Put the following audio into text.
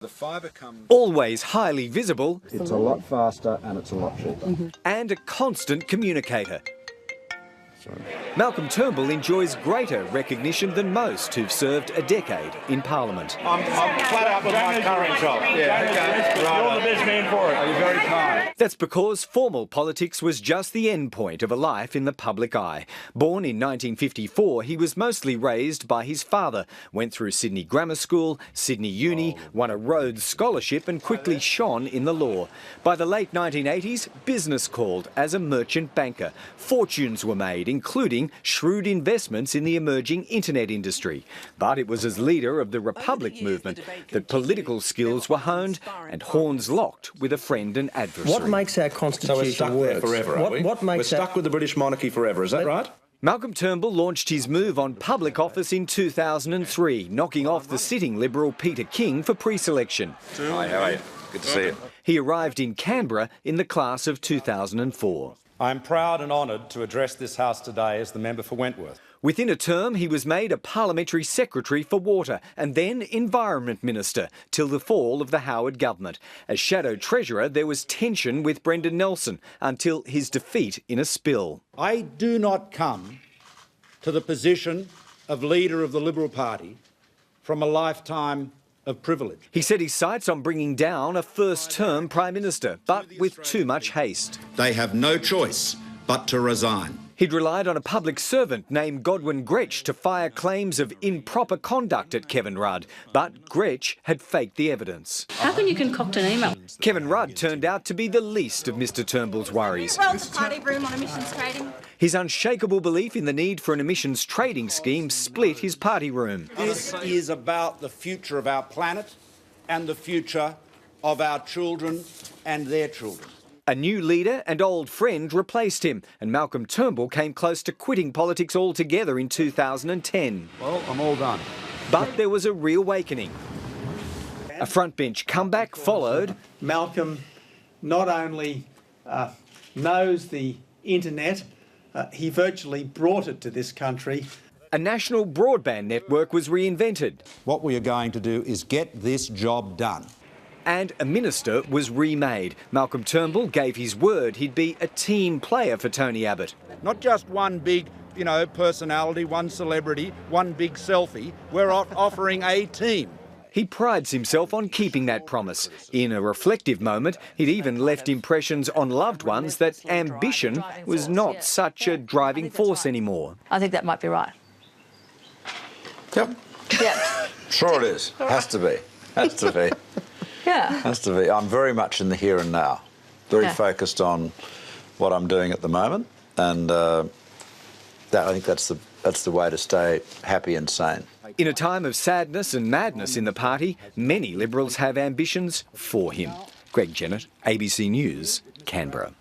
The fibre comes... Always highly visible. It's a lot faster and it's a lot cheaper. And a constant communicator. Malcolm Turnbull enjoys greater recognition than most who've served a decade in Parliament. I'm flat out with my current job. Yeah, okay. You're the best man for it. You're very kind. That's because formal politics was just the end point of a life in the public eye. Born in 1954, he was mostly raised by his father, went through Sydney Grammar School, Sydney Uni, won a Rhodes Scholarship and quickly shone in the law. By the late 1980s, business called as a merchant banker. Fortunes were made, including shrewd investments in the emerging internet industry. But it was as leader of the Republic movement that political skills were honed and horns locked with a friend and adversary. What makes our constitution work? Forever, are we? We're stuck with the British monarchy forever, is that right? Malcolm Turnbull launched his move on public office in 2003, knocking off the sitting Liberal Peter King for pre-selection. Hi, how are you? Good to see you. He arrived in Canberra in the class of 2004. I am proud and honoured to address this House today as the member for Wentworth. Within a term, he was made a Parliamentary Secretary for Water and then Environment Minister till the fall of the Howard government. As Shadow Treasurer, there was tension with Brendan Nelson until his defeat in a spill. I do not come to the position of leader of the Liberal Party from a lifetime of privilege. He said his sights on bringing down a first-term Prime Minister, but with too much haste. They have no choice but to resign. He'd relied on a public servant named Godwin Gretsch to fire claims of improper conduct at Kevin Rudd, but Gretsch had faked the evidence. How can you concoct an email? Kevin Rudd turned out to be the least of Mr Turnbull's worries. Well, the party room on emissions trading. His unshakable belief in the need for an emissions trading scheme split his party room. This is about the future of our planet and the future of our children and their children. A new leader and old friend replaced him, and Malcolm Turnbull came close to quitting politics altogether in 2010. Well, I'm all done. But there was a reawakening. A frontbench comeback followed. Malcolm not only knows the internet, he virtually brought it to this country. A national broadband network was reinvented. What we are going to do is get this job done. And a minister was remade. Malcolm Turnbull gave his word he'd be a team player for Tony Abbott. Not just one big, personality, one celebrity, one big selfie. We're offering a team. He prides himself on keeping that promise. In a reflective moment, he'd even left impressions on loved ones that ambition was not such a driving force anymore. I think that might be right. Yep. Yeah. Sure it is. Has to be. Has to be. Yeah. Has to be. I'm very much in the here and now. Very focused on what I'm doing at the moment, and I think that's the way to stay happy and sane. In a time of sadness and madness in the party, many Liberals have ambitions for him. Greg Jennett, ABC News, Canberra.